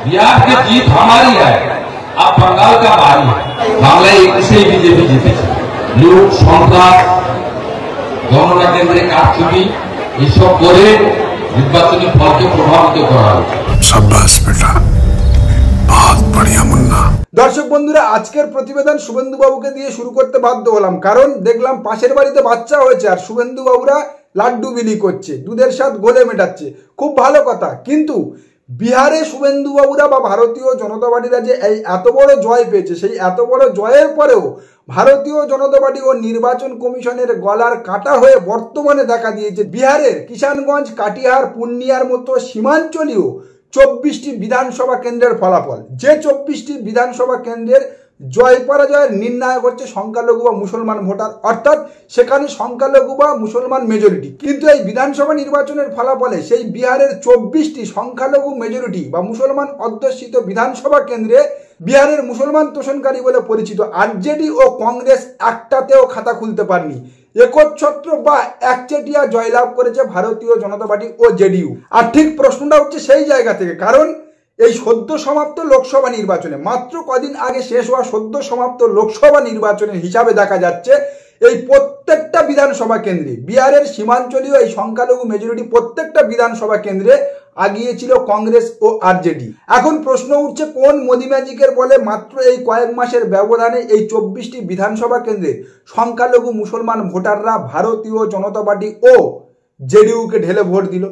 बिहार की जीत हमारी है, अब बंगाल का बारी है। बांग्लाয় 21 बीजेपी জিতেছে। লুট সন্ত্রাস গণনা কেন্দ্রে কারচুপি এসব করে নির্বাচনী ফলকে প্রভাবিত করা হচ্ছে। शाबाश बेटा, बहुत बढ़िया मुन्ना। দর্শক বন্ধুরা, আজকের প্রতিবেদন শুভেন্দু বাবুকে দিয়ে শুরু করতে বাধ্য হলাম, কারণ দেখলাম পাশের বাড়িতে বাচ্চা হয়েছে আর শুভেন্দু বাবুরা লাড্ডু বিলি করছে, দুধের স্বাদ গোলে মেটাচ্ছে। খুব ভালো কথা, কিন্তু বিহারে শুভেন্দু বাবুরা বা ভারতীয় জনতা পার্টিরা যে এই এত বড় জয় পেয়েছে, সেই এত বড় জয়ের পরেও ভারতীয় জনতা পার্টি ও নির্বাচন কমিশনের গলার কাটা হয়ে বর্তমানে দেখা দিয়েছে বিহারের কিষানগঞ্জ, কাটিহার, পূর্ণিয়ার মতো সীমাঞ্চলীয় 24টি বিধানসভা কেন্দ্রের ফলাফল। যে 24টি বিধানসভা কেন্দ্রের জয় পরাজয়ের নির্ণায়ক হচ্ছে সংখ্যালঘু বা মুসলমান ভোটার, অর্থাৎ সেখানে সংখ্যালঘু বা মুসলমান মেজরিটি। কিন্তু এই বিধানসভা নির্বাচনের ফলাফলে সেই বিহারের 24টি সংখ্যালঘু মেজরিটি বা মুসলমান অধ্যুষিত বিধানসভা কেন্দ্রে বিহারের মুসলমান তোষণকারী বলে পরিচিত আরজেডি ও কংগ্রেস একটাতেও খাতা খুলতে পারেনি। একচ্ছত্র বা একচেটিয়া জয়লাভ করেছে ভারতীয় জনতা পার্টি ও জেডিইউ। আর ঠিক প্রশ্নটা হচ্ছে সেই জায়গা থেকে, কারণ এই সদ্য সমাপ্ত লোকসভা নির্বাচনে, মাত্র কদিন আগে শেষ হওয়া সদ্য সমাপ্ত লোকসভা নির্বাচনের হিসাবে দেখা যাচ্ছে এই প্রত্যেকটা বিধানসভা কেন্দ্রে বিহারের সীমাঞ্চলীয় এই সংখ্যালঘু মেজরিটি প্রত্যেকটা বিধানসভা কেন্দ্রে আগিয়েছিল কংগ্রেস ও আরজেডি। এখন প্রশ্ন উঠছে, কোন মোদি ম্যাজিকের বলে মাত্র এই কয়েক মাসের ব্যবধানে এই 24টি বিধানসভা কেন্দ্রে সংখ্যালঘু মুসলমান ভোটাররা ভারতীয় জনতা পার্টি ও জেডিইউকে ঢেলে ভোট দিল?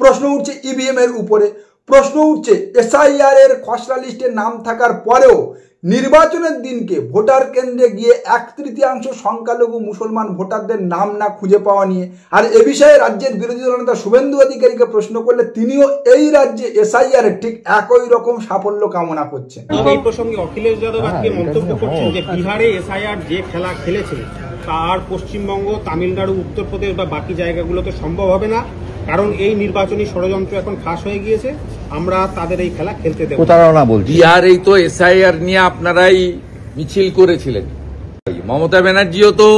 প্রশ্ন উঠছে ইভিএম এর উপরে, প্রশ্ন উঠছে এসআইআর এর খসড়া লিস্টে নাম থাকার পরেও নির্বাচনের দিনকে ভোটার কেন্দ্রে গিয়ে 1/3 সংখ্যালঘু মুসলমান ভোটারদের নাম না খুঁজে পাওয়া নিয়ে। আর এ বিষয়ে রাজ্যের বিরোধী দলনেতা শুভেন্দু অধিকারীকে প্রশ্ন করলে তিনিও এই রাজ্যে এসআইআর এর ঠিক একই রকম সাফল্য কামনা করছেন। এই প্রসঙ্গে অখিলেশ যাদব আজকে মন্তব্য করছেন যে বিহারে এসআইআর যে খেলা খেলেছে তার পশ্চিমবঙ্গ, তামিলনাড়ু, উত্তরপ্রদেশ বা বাকি জায়গাগুলোতে সম্ভব হবে না, কারণ এই নির্বাচনী ষড়যন্ত্র এখন ফাঁস হয়ে গিয়েছে, আমরা তাদের এই খেলা খেলতে দেব। বিহারেই তো এসআইআর নিয়ে আপনারাই মিছিল করেছিলেন, মমতা ব্যানার্জিও তো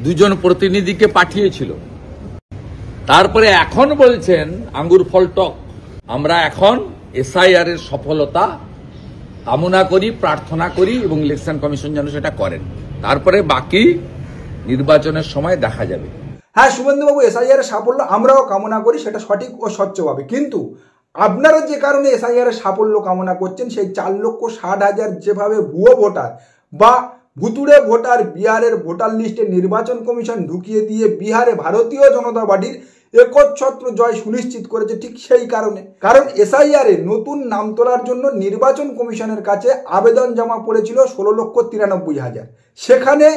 2জন প্রতিনিধিকে পাঠিয়েছিল, তারপরে এখন বলছেন আঙ্গুর ফল টক। আমরা এখন এসআইআর এর সফলতা কামনা করি, প্রার্থনা করি এবং ইলেকশন কমিশন যেন সেটা করেন, তারপরে বাকি নির্বাচনের সময় দেখা যাবে। হ্যাঁ, শুভেন্দুবাবু, এসআইআর এর সাফল্য আমরাও কামনা করি, সেটা সঠিক ও স্বচ্ছভাবে। কিন্তু আপনারা যে কারণে এসআইআর এর সাফল্য কামনা করছেন, সেই 4,60,000 যেভাবে ভুয়ো ভোটার বা ভুতুড়ে ভোটার বিহারের ভোটার লিস্টে নির্বাচন কমিশন ঢুকিয়ে দিয়ে বিহারে ভারতীয় জনতা পার্টির একচ্ছত্র জয় সুনিশ্চিত করেছে, ঠিক সেই কারণে। কারণ এসআইআর এ নতুন নাম তোলার জন্য নির্বাচন কমিশনের কাছে আবেদন জমা পড়েছিল 16,93,000। সেখানে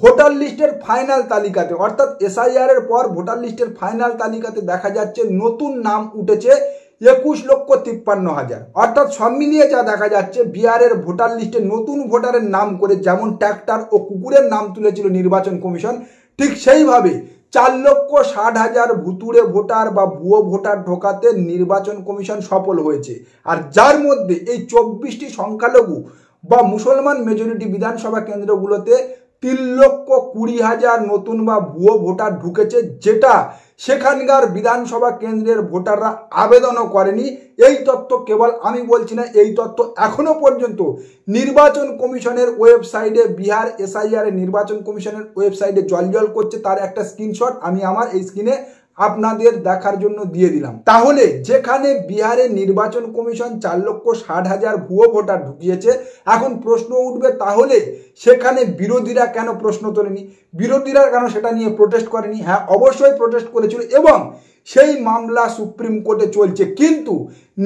ভোটার লিস্টের ফাইনাল তালিকাতে, অর্থাৎ এসআইআর এর পর ভোটার লিস্টের ফাইনাল তালিকাতে দেখা যাচ্ছে নতুন নাম উঠেছে 21,53,000। অর্থাৎ সব মিলিয়ে যা দেখা যাচ্ছে, বিহারের ভোটার লিস্টে নতুন ভোটারের নাম করে যেমন ট্র্যাক্টর ও কুকুরের নাম তুলেছিল নির্বাচন কমিশন, ঠিক সেইভাবে 4,60,000 ভুতুড়ে ভোটার বা ভুয়ো ভোটার ঢোকাতে নির্বাচন কমিশন সফল হয়েছে। আর যার মধ্যে এই 24টি সংখ্যালঘু বা মুসলমান মেজরিটি বিধানসভা কেন্দ্রগুলোতে 3,20,000 নতুন বা ভুয়ো ভোটার ঢুকেছে, যেটা সেখানকার বিধানসভা কেন্দ্রের ভোটাররা আবেদনও করেনি। এই তথ্য কেবল আমি বলছি না, এই তথ্য এখনো পর্যন্ত নির্বাচন কমিশনের ওয়েবসাইটে, বিহার এসআইআর নির্বাচন কমিশনের ওয়েবসাইটে জলজল করছে। তার একটা স্ক্রিনশট আমি আমার এই স্ক্রিনে আপনাদের দেখার জন্য দিয়ে দিলাম। তাহলে যেখানে বিহারে নির্বাচন কমিশন 4,60,000 ভুয়ো ভোটার ঢুকিয়েছে, এখন প্রশ্ন উঠবে, তাহলে সেখানে বিরোধীরা কেন প্রশ্ন তোলেনি? বিরোধীরা কেন সেটা নিয়ে প্রোটেস্ট করেনি? হ্যাঁ, অবশ্যই প্রোটেস্ট করেছিল এবং সেই মামলা সুপ্রিম কোর্টে চলছে। কিন্তু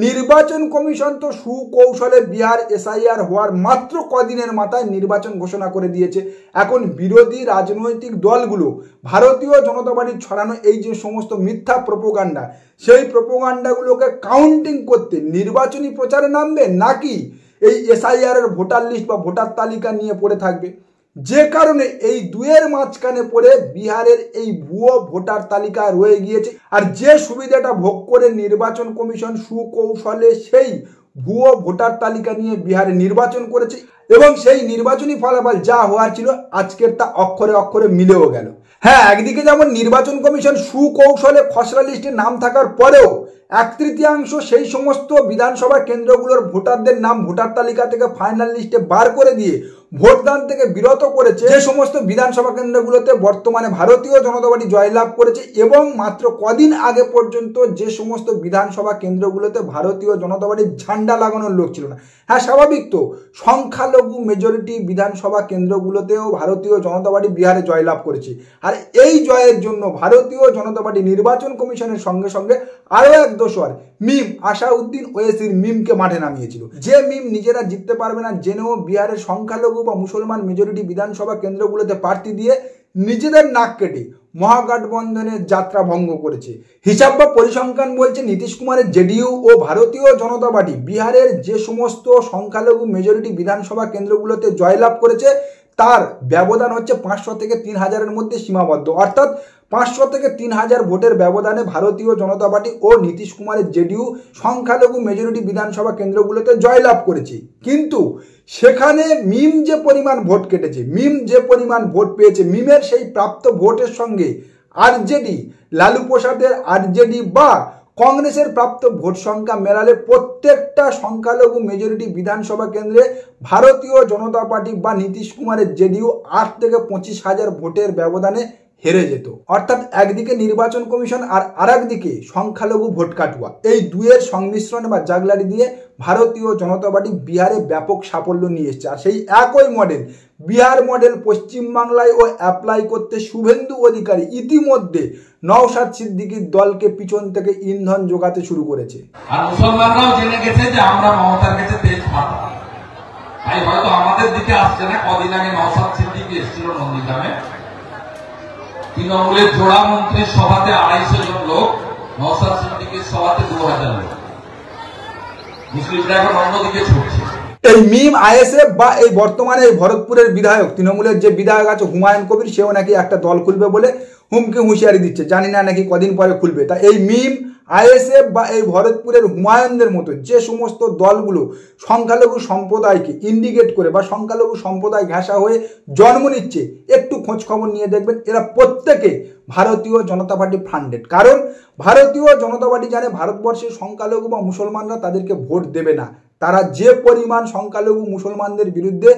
নির্বাচন কমিশন তো সুকৌশলে বিহার এসআইআর হওয়ার মাত্র কদিনের মাথায় নির্বাচন ঘোষণা করে দিয়েছে। এখন বিরোধী রাজনৈতিক দলগুলো ভারতীয় জনতা পার্টির ছড়ানো এই যে সমস্ত মিথ্যা প্রোপাগান্ডা, সেই প্রোপাগান্ডাগুলোকে কাউন্টিং করতে নির্বাচনী প্রচারে নামবে, নাকি এই এসআইআর এর ভোটার লিস্ট বা ভোটার তালিকা নিয়ে পড়ে থাকবে? যে কারণে এই দুয়ের মাঝখানে পড়ে বিহারের এই ভুয়ো ভোটার তালিকা রয়ে গিয়েছে। আর যে সুবিধাটা ভোগ করে নির্বাচন কমিশন সুকৌশলে সেই ভুয়ো ভোটার তালিকা নিয়ে বিহারে নির্বাচন করেছে এবং সেই নির্বাচনী ফলাফল যা হওয়ার ছিল আজকের তা অক্ষরে অক্ষরে মিলেও গেল। হ্যাঁ, একদিকে যেমন নির্বাচন কমিশন সুকৌশলে খসড়া লিস্টে নাম থাকার পরেও 1/3 সেই সমস্ত বিধানসভা কেন্দ্রগুলোর ভোটারদের নাম ভোটার তালিকা থেকে ফাইনাল লিস্টে বার করে দিয়ে ভোটদান থেকে বিরত করেছে। যে সমস্ত বিধানসভা কেন্দ্রগুলোতে বর্তমানে ভারতীয় জনতা পার্টি জয়লাভ করেছে এবং মাত্র কদিন আগে পর্যন্ত যে সমস্ত বিধানসভা কেন্দ্রগুলোতে ভারতীয় জনতা পার্টির ঝান্ডা লাগানোর লোক ছিল না। হ্যাঁ, স্বাভাবিক তো, সংখ্যালঘু মেজরিটি বিধানসভা কেন্দ্রগুলোতেও ভারতীয় জনতা পার্টি বিহারে জয়লাভ করেছে। আর এই জয়ের জন্য ভারতীয় জনতা পার্টি নির্বাচন কমিশনের সঙ্গে সঙ্গে আরও এক দোসর মিম আসাউদ্দিন ওয়েসির মিমকে মাঠে নামিয়েছিল। যে মিম নিজেরা জিততে পারবে না জেনেও বিহারের সংখ্যালঘু বা মুসলমান মেজরিটি বিধানসভা কেন্দ্রগুলোতে প্রার্থী দিয়ে নিজেদের নাক কেটে মহাগঠবন্ধনের যাত্রা ভঙ্গ করেছে। হিসাব বা পরিসংখ্যান বলছে নীতিশ কুমারের জেডিইউ ও ভারতীয় জনতা পার্টি বিহারের যে সমস্ত সংখ্যালঘু মেজরিটি বিধানসভা কেন্দ্রগুলোতে জয়লাভ করেছে তার ব্যবধান হচ্ছে 500 থেকে 3000-এর মধ্যে সীমাবদ্ধ। অর্থাৎ 500 থেকে 3000 ভোটের ব্যবধানে ভারতীয় জনতা পার্টি ও নীতিশ কুমারের জেডিইউ সংখ্যালঘু মেজরিটি বিধানসভা কেন্দ্রগুলোতে জয়লাভ করেছে। কিন্তু সেখানে মিম যে পরিমাণ ভোট কেটেছে, মিম যে পরিমাণ ভোট পেয়েছে, মিমের সেই প্রাপ্ত ভোটের সঙ্গে আরজেডি, লালু প্রসাদের আরজেডি বা কংগ্রেসের প্রাপ্ত ভোট সংখ্যা মেলালে প্রত্যেকটা সংখ্যালঘু মেজরিটি বিধানসভা কেন্দ্রে ভারতীয় জনতা পার্টি বা নীতিশ কুমারের জেডিইউ 8 থেকে 25,000 ভোটের ব্যবধানে হেরে যেত। অর্থাৎ একদিকে নির্বাচন কমিশন আর আরেকদিকে সংখ্যালঘু ভোট কাটুয়া, এই দুয়ের সংমিশ্রণে বা জাগলারি দিয়ে ভারতীয় জনতা পার্টি বিহারে ব্যাপক সাফল্য নিয়ে এসছে। আর সেই একই মডেল, বিহার মডেল পশ্চিমবাংলায় ও অ্যাপ্লাই করতে শুভেন্দু অধিকারী ইতিমধ্যে নওশাদ সিদ্দিকীর দলকে পিছন থেকে ইন্ধন যোগাতে শুরু করেছে। আর মুসলমানরাও জেনে গেছে যে আমরা মমতার কাছে তেজ পাতা, তাই হয়তো আমাদের দিকে আসছে না। কদিন আগে নওশাদ সিদ্দিকী এসেছিল নন্দীগ্রামে, তৃণমূলের জোড়া মন্ত্রীর সভাতে 250 জন লোক, নওশাদ সিদ্দিকীর সভাতে 2000 লোক। মুসলিমরা এখন অন্যদিকে ছুটছে। এই মিম আইএসএফ বা এই বর্তমানে এই ভরতপুরের বিধায়ক, তৃণমূলের যে বিধায়ক আছে হুমায়ুন কবির, সেও নাকি একটা দল খুলবে বলে হুমকি হুঁশিয়ারি দিচ্ছে, জানি না নাকি কদিন পরে খুলবে। তা এই মিম আইএসএফ বা এই ভরতপুরের হুমায়ুনদের মতো যে সমস্ত দলগুলো সংখ্যালঘু সম্প্রদায়কে ইন্ডিকেট করে বা সংখ্যালঘু সম্প্রদায় ঘেঁষা হয়ে জন্ম নিচ্ছে, একটু খোঁজ খবর নিয়ে দেখবেন এরা প্রত্যেকে ভারতীয় জনতা পার্টি ফান্ডেড। কারণ ভারতীয় জনতা পার্টি জানে ভারতবর্ষের সংখ্যালঘু বা মুসলমানরা তাদেরকে ভোট দেবে না। তারা যে পরিমাণ সংখ্যালঘু মুসলমানদের বিরুদ্ধে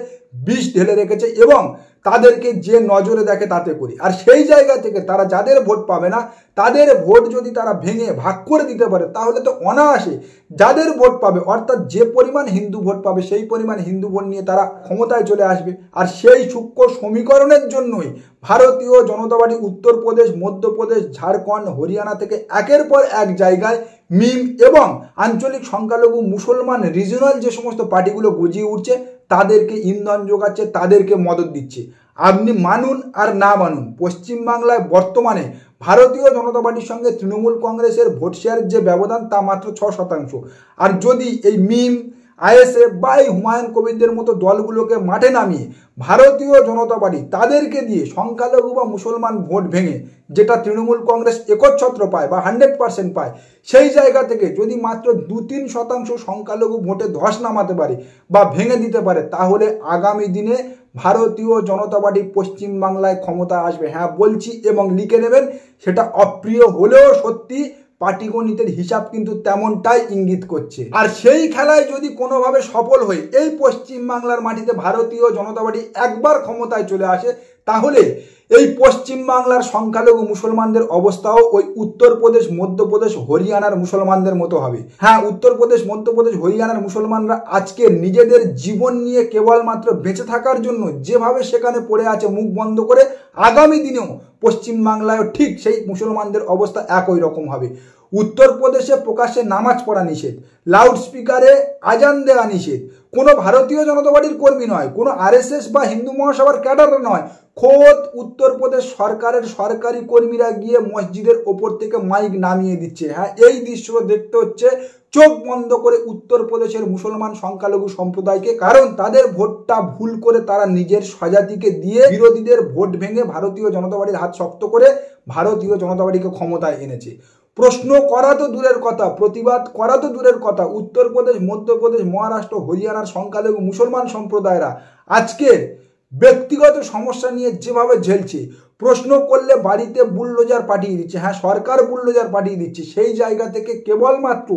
বিষ ঢেলে রেখেছে এবং তাদেরকে যে নজরে দেখে তাতে করি। আর সেই জায়গা থেকে তারা যাদের ভোট পাবে না তাদের ভোট যদি তারা ভেঙে ভাগ করে দিতে পারে তাহলে তো অনায়াসে যাদের ভোট পাবে, অর্থাৎ যে পরিমাণ হিন্দু ভোট পাবে সেই পরিমাণ হিন্দু ভোট নিয়ে তারা ক্ষমতায় চলে আসবে। আর সেই সূক্ষ্ম সমীকরণের জন্যই ভারতীয় জনতা পার্টি উত্তরপ্রদেশ, মধ্যপ্রদেশ, ঝাড়খণ্ড, হরিয়ানা থেকে একের পর এক জায়গায় মিম এবং আঞ্চলিক সংখ্যালঘু মুসলমান রিজনাল যে সমস্ত পার্টিগুলো গজিয়ে উঠছে তাদেরকে ইন্ধন যোগাচ্ছে, তাদেরকে মদত দিচ্ছে। আপনি মানুন আর না মানুন, পশ্চিমবাংলায় বর্তমানে ভারতীয় জনতা পার্টির সঙ্গে তৃণমূল কংগ্রেসের ভোট শেয়ারের যে ব্যবধান তা মাত্র 6%। আর যদি এই মিম আইএসএফ বা এই হুমায়ুন কবিরদের মতো দলগুলোকে মাঠে নামিয়ে ভারতীয় জনতা পার্টি তাদেরকে দিয়ে সংখ্যালঘু বা মুসলমান ভোট ভেঙে যেটা তৃণমূল কংগ্রেস একচ্ছত্র পায় বা 100% পায়, সেই জায়গা থেকে যদি মাত্র 2-3% সংখ্যালঘু ভোটে ধস নামাতে পারে বা ভেঙে দিতে পারে তাহলে আগামী দিনে ভারতীয় জনতা পার্টি পশ্চিমবাংলায় ক্ষমতা আসবে। হ্যাঁ বলছি এবং লিখে নেবেন, সেটা অপ্রিয় হলেও সত্যি, পাটিগণিতের হিসাব কিন্তু তেমনটাই ইঙ্গিত করছে। আর সেই খেলায় যদি কোনোভাবে সফল হয়ে এই পশ্চিমবাংলার মাটিতে ভারতীয় জনতা পার্টি একবার ক্ষমতায় চলে আসে তাহলে এই পশ্চিমবাংলার সংখ্যালঘু মুসলমানদের অবস্থাও ওই উত্তরপ্রদেশ, মধ্যপ্রদেশ, হরিয়ানার মুসলমানদের মতো হবে। হ্যাঁ, উত্তরপ্রদেশ, মধ্যপ্রদেশ, হরিয়ানার মুসলমানরা আজকে নিজেদের জীবন নিয়ে কেবলমাত্র বেঁচে থাকার জন্য যেভাবে সেখানে পড়ে আছে মুখ বন্ধ করে, আগামী দিনেও পশ্চিমবাংলায় ঠিক সেই মুসলমানদের অবস্থা একই রকম হবে। উত্তরপ্রদেশে প্রকাশ্যে নামাজ পড়া নিষেধ, লাউড স্পিকারে আজান দেওয়া নিষেধ। কোনো ভারতীয় জনতা পার্টির কর্মী নয়, কোনো আরএসএস বা হিন্দু মহাসভার ক্যাডার নয়, খোদ উত্তরপ্রদেশ সরকারের সরকারি কর্মীরা গিয়ে মসজিদের ওপর থেকে মাইক নামিয়ে দিচ্ছে। হ্যাঁ, এই দৃশ্য দেখতে হচ্ছে চোখ বন্ধ করে উত্তরপ্রদেশের মুসলমান সংখ্যালঘু সম্প্রদায়কে, কারণ তাদের ভোটটা ভুল করে তারা নিজের স্বজাতিকে দিয়ে বিরোধীদের ভোট ভেঙে ভারতীয় জনতা পার্টির হাত শক্ত করে ভারতীয় জনতা পার্টিকে ক্ষমতায় এনেছে। প্রশ্ন করা তো দূরের কথা, প্রতিবাদ করা তো দূরের কথা, উত্তরপ্রদেশ, মধ্যপ্রদেশ, মহারাষ্ট্র, হরিয়ানার সংখ্যালঘু মুসলমান সম্প্রদায়রা আজকে ব্যক্তিগত সমস্যা নিয়ে যেভাবে ঝেলছে, প্রশ্ন করলে বাড়িতে বুলডোজার পাঠিয়ে দিচ্ছে। হ্যাঁ, সরকার বুলডোজার পাঠিয়ে দিচ্ছে। সেই জায়গা থেকে কেবলমাত্র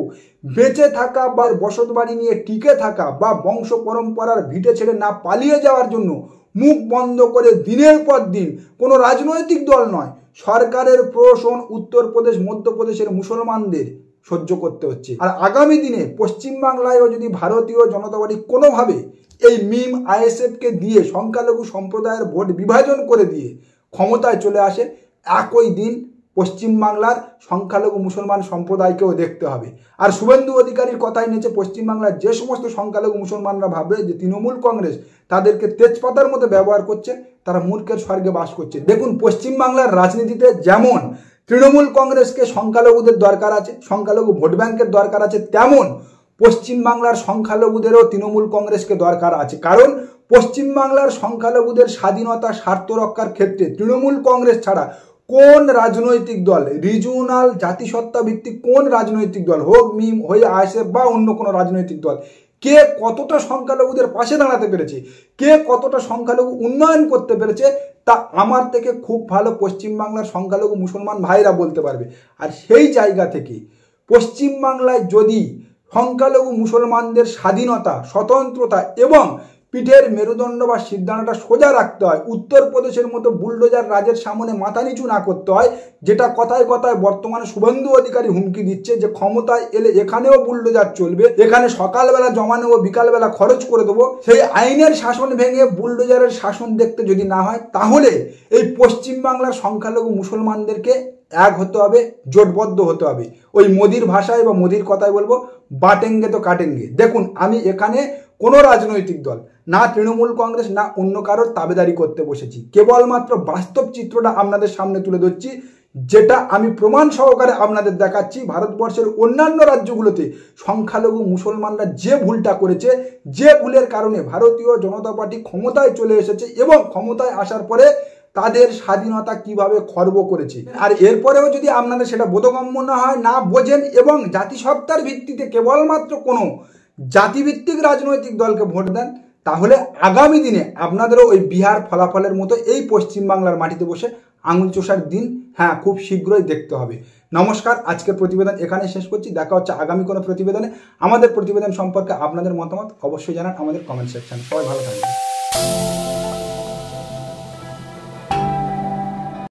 বেঁচে থাকা বা বসত বাড়ি নিয়ে টিকে থাকা বা বংশ পরম্পরার ভিটে ছেড়ে না পালিয়ে যাওয়ার জন্য মুখ বন্ধ করে দিনের পর দিন কোনো রাজনৈতিক দল নয়, সরকারের প্রশাসন উত্তরপ্রদেশ মধ্যপ্রদেশের মুসলমানদের সহ্য করতে হচ্ছে। আর আগামী দিনে পশ্চিমবাংলায়ও যদি ভারতীয় জনতা পার্টি কোনোভাবে এই মিম আইএসএফকে দিয়ে সংখ্যালঘু সম্প্রদায়ের ভোট বিভাজন করে দিয়ে ক্ষমতায় চলে আসে, একই দিন পশ্চিমবাংলার সংখ্যালঘু মুসলমান সম্প্রদায়কেও দেখতে হবে। আর শুভেন্দু অধিকারীর কথাই নিয়েছে পশ্চিমবাংলার যে সমস্ত সংখ্যালঘু মুসলমানরা ভাববে যে তৃণমূল কংগ্রেস তাদেরকে তেজপাতার মতো ব্যবহার করছে, তারা মূর্খের স্বর্গে বাস করছে। দেখুন, পশ্চিমবাংলার রাজনীতিতে যেমন তৃণমূল কংগ্রেসকে সংখ্যালঘুদের দরকার আছে, সংখ্যালঘু ভোট ব্যাংকের দরকার আছে, তেমন পশ্চিমবাংলার সংখ্যালঘুদেরও তৃণমূল কংগ্রেসকে দরকার আছে। কারণ পশ্চিমবাংলার সংখ্যালঘুদের স্বাধীনতা স্বার্থ রক্ষার ক্ষেত্রে তৃণমূল কংগ্রেস ছাড়া কোন রাজনৈতিক দল, রিজিওনাল জাতিসত্তা ভিত্তিক কোন রাজনৈতিক দল হোক, মিম হয়ে আইএসএফ বা অন্য কোনো রাজনৈতিক দল, কে কতটা সংখ্যালঘুদের পাশে দাঁড়াতে পেরেছে, কে কতটা সংখ্যালঘু উন্নয়ন করতে পেরেছে, তা আমার থেকে খুব ভালো পশ্চিমবাংলার সংখ্যালঘু মুসলমান ভাইরা বলতে পারবে। আর সেই জায়গা থেকে পশ্চিমবাংলায় যদি সংখ্যালঘু মুসলমানদের স্বাধীনতা, স্বতন্ত্রতা এবং পিঠের মেরুদণ্ড বা সিদ্ধান্তটা সোজা রাখতে হয়, উত্তরপ্রদেশের মতো বুলডোজার রাজের সামনে মাথা নিচু না করতে হয়, যেটা কথায় কথায় বর্তমানে শুভেন্দু অধিকারী হুমকি দিচ্ছে যে ক্ষমতায় এলে এখানেও বুলডোজার চলবে, এখানে সকালবেলা জমা নেবো বিকালবেলা খরচ করে দেবো, সেই আইনের শাসন ভেঙে বুলডোজারের শাসন দেখতে যদি না হয়, তাহলে এই পশ্চিমবাংলার সংখ্যালঘু মুসলমানদেরকে এক হতে হবে, জোটবদ্ধ হতে হবে। ওই মোদির ভাষায় বা মোদির কথায় বলবো, বাটেঙ্গে তো কাটেঙ্গে। দেখুন, আমি এখানে কোনো রাজনৈতিক দল, না তৃণমূল কংগ্রেস না অন্য কারোর তাবেদারি করতে বসেছি, কেবলমাত্র বাস্তব চিত্রটা আপনাদের সামনে তুলে ধরছি, যেটা আমি প্রমাণ সহকারে আপনাদের দেখাচ্ছি। ভারতবর্ষের অন্যান্য রাজ্যগুলোতে সংখ্যালঘু মুসলমানরা যে ভুলটা করেছে, যে ভুলের কারণে ভারতীয় জনতা পার্টি ক্ষমতায় চলে এসেছে এবং ক্ষমতায় আসার পরে তাদের স্বাধীনতা কিভাবে খর্ব করেছে। আর এরপরেও যদি আপনাদের সেটা বোধগম্য না হয়, না বোঝেন এবং জাতিসত্তার ভিত্তিতে কেবলমাত্র কোনো জাতিভিত্তিক রাজনৈতিক দলকে ভোট দেন, তাহলে আগামী দিনে আপনাদেরও ওই বিহার ফলাফলের মতো এই পশ্চিমবাংলার মাটিতে বসে আঙুল চোষার দিন হ্যাঁ খুব শীঘ্রই দেখতে হবে। নমস্কার, আজকের প্রতিবেদন এখানে শেষ করছি। দেখা হচ্ছে আগামী কোনো প্রতিবেদনে। আমাদের প্রতিবেদন সম্পর্কে আপনাদের মতামত অবশ্যই জানান আমাদের কমেন্ট সেকশনে। সবাই ভালো থাকবেন।